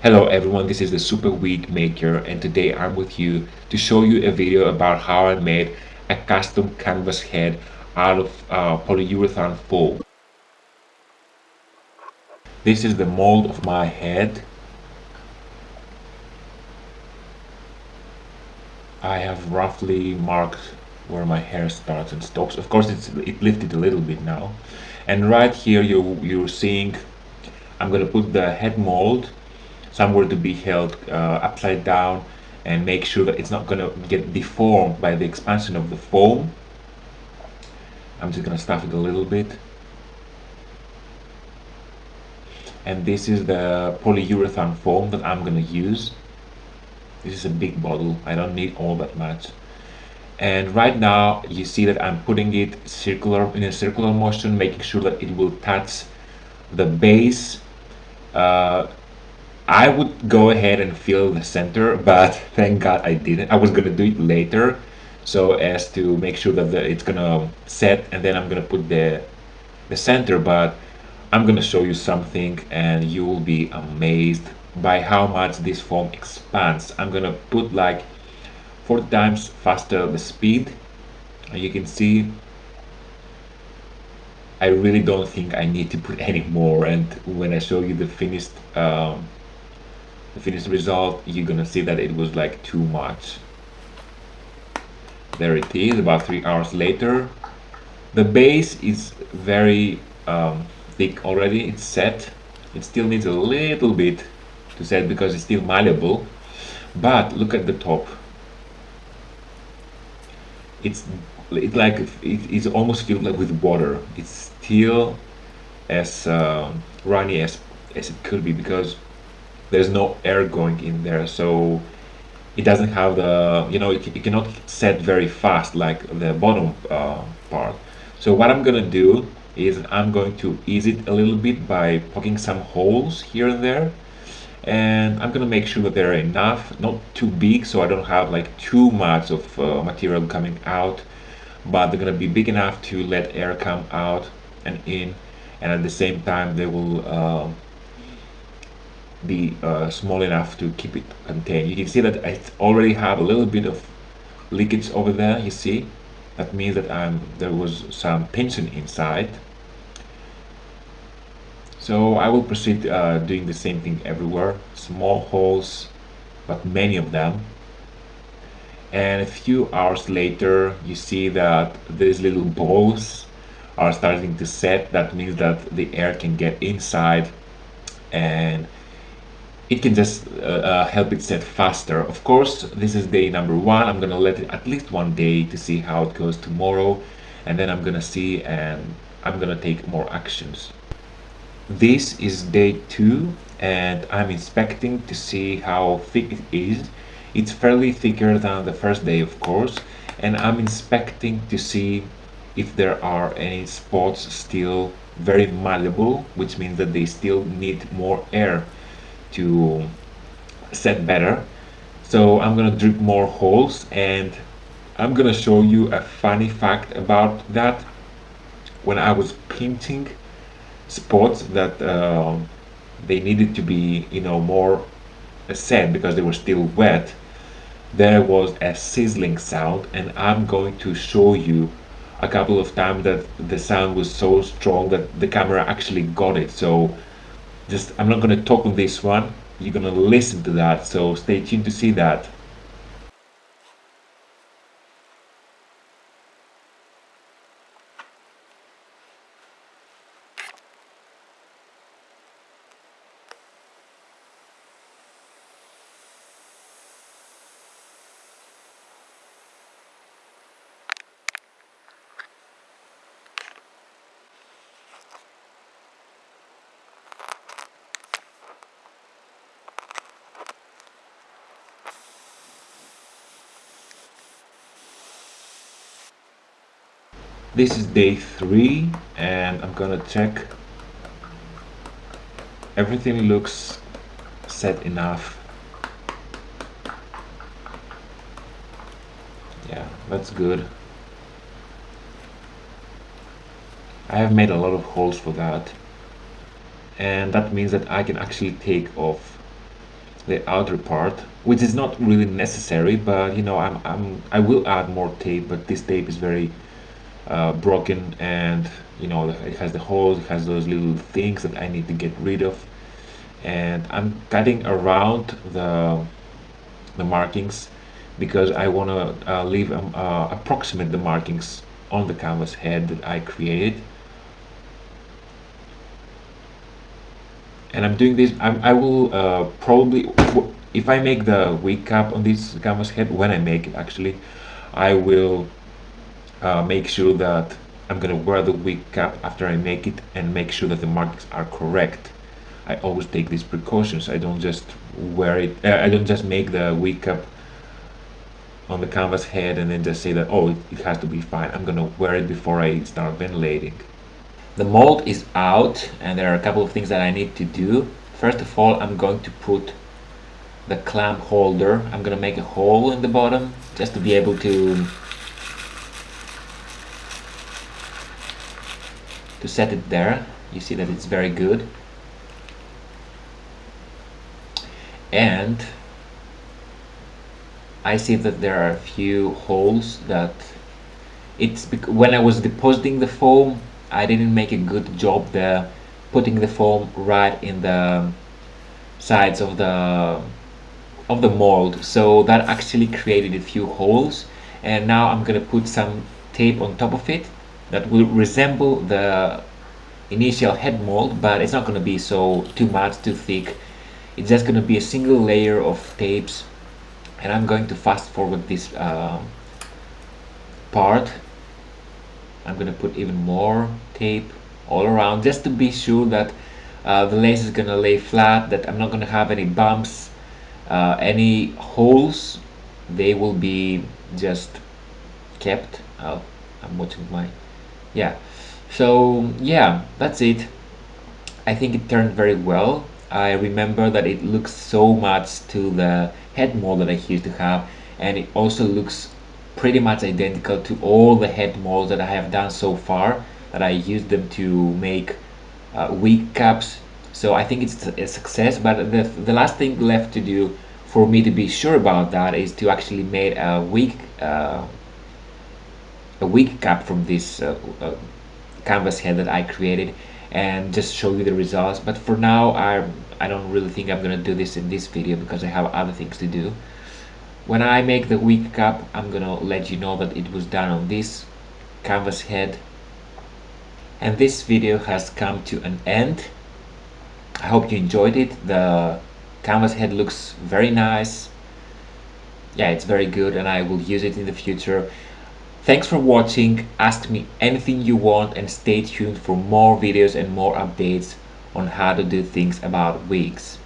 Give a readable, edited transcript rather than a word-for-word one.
Hello everyone, this is the Super Week Maker, and today I'm with you to show you a video about how I made a custom canvas head out of polyurethane foam. This is the mold of my head. I have roughly marked where my hair starts and stops. Of course it lifted a little bit now. And right here you're seeing I'm gonna put the head mold somewhere to be held upside down and make sure that it's not going to get deformed by the expansion of the foam. I'm just going to stuff it a little bit. And this is the polyurethane foam that I'm going to use. This is a big bottle. I don't need all that much. And right now you see that I'm putting it in a circular motion, making sure that it will touch the base. I would go ahead and fill the center, but thank God I didn't. I was gonna do it later, so as to make sure that it's gonna set, and then I'm gonna put the center. But I'm gonna show you something, and you will be amazed by how much this foam expands. I'm gonna put like 4 times faster the speed. And you can see I really don't think I need to put any more. And when I show you the finished result, you're gonna see that it was like too much. There it is, about 3 hours later. The base is very thick already. It's set. It still needs a little bit to set because it's still malleable, but look at the top. It's almost filled like with water. It's still as runny as it could be because there's no air going in there, so it doesn't have the, it cannot set very fast like the bottom part. So what I'm gonna do is I'm going to ease it a little bit by poking some holes here and there, and I'm gonna make sure that they're enough, not too big, so I don't have like too much of material coming out, but they're gonna be big enough to let air come out and in, and at the same time they will be small enough to keep it contained. You can see that I already have a little bit of leakage over there. You see, that means that there was some tension inside. So I will proceed doing the same thing everywhere. Small holes, but many of them. And a few hours later, you see that these little balls are starting to set. That means that the air can get inside, and it can just help it set faster. Of course, this is day number 1. I'm gonna let it at least 1 day to see how it goes tomorrow, and then I'm gonna see and I'm gonna take more actions. This is day 2, and I'm inspecting to see how thick it is. It's fairly thicker than the first day, of course, and I'm inspecting to see if there are any spots still very malleable, which means that they still need more air to set better. So I'm gonna drip more holes, and I'm gonna show you a funny fact about that. When I was painting spots that they needed to be more set because they were still wet, there was a sizzling sound, and I'm going to show you a couple of times that the sound was so strong that the camera actually got it. So I'm not going to talk on this one, you're going to listen to that, so stay tuned to see that. This is day 3, and I'm gonna check. Everything looks set enough. Yeah, that's good. I have made a lot of holes for that, and that means that I can actually take off the outer part, which is not really necessary, but you know, I will add more tape, but this tape is very broken, and you know, it has the holes, it has those little things that I need to get rid of, and I'm cutting around the markings because I want to leave approximate the markings on the canvas head that I created. And I'm doing this. I will probably, if I make the wig cap on this canvas head, when I make it actually, I will make sure that I'm gonna wear the wig cap after I make it and make sure that the markings are correct. I always take these precautions. I don't just wear it. I don't just make the wig cap on the canvas head and then just say that, oh, it has to be fine. I'm gonna wear it before I start ventilating. The mold is out, and there are a couple of things that I need to do. First of all, I'm going to put the clamp holder. I'm gonna make a hole in the bottom just to be able to set it there. You see that it's very good. And I see that there are a few holes that when I was depositing the foam, I didn't make a good job there putting the foam right in the sides of the mold, so that actually created a few holes. And now I'm gonna put some tape on top of it that will resemble the initial head mold, but it's not gonna be so too much too thick. It's just gonna be a single layer of tapes, and I'm going to fast forward this part. I'm gonna put even more tape all around just to be sure that the lace is gonna lay flat, that I'm not gonna have any bumps, any holes. They will be just kept. I'm watching my, yeah. So yeah, that's it. I think it turned very well. I remember that it looks so much to the head mold that I used to have, and it also looks pretty much identical to all the head molds that I have done so far, that I used them to make wig caps. So I think it's a success, but the last thing left to do for me to be sure about that is to actually make a wig cap from this canvas head that I created and just show you the results. But for now, I don't really think I'm gonna do this in this video because I have other things to do. When I make the wig cap, I'm gonna let you know that it was done on this canvas head. And this video has come to an end. I hope you enjoyed it. The canvas head looks very nice. Yeah, it's very good, and I will use it in the future. Thanks for watching. Ask me anything you want, and stay tuned for more videos and more updates on how to do things about wigs.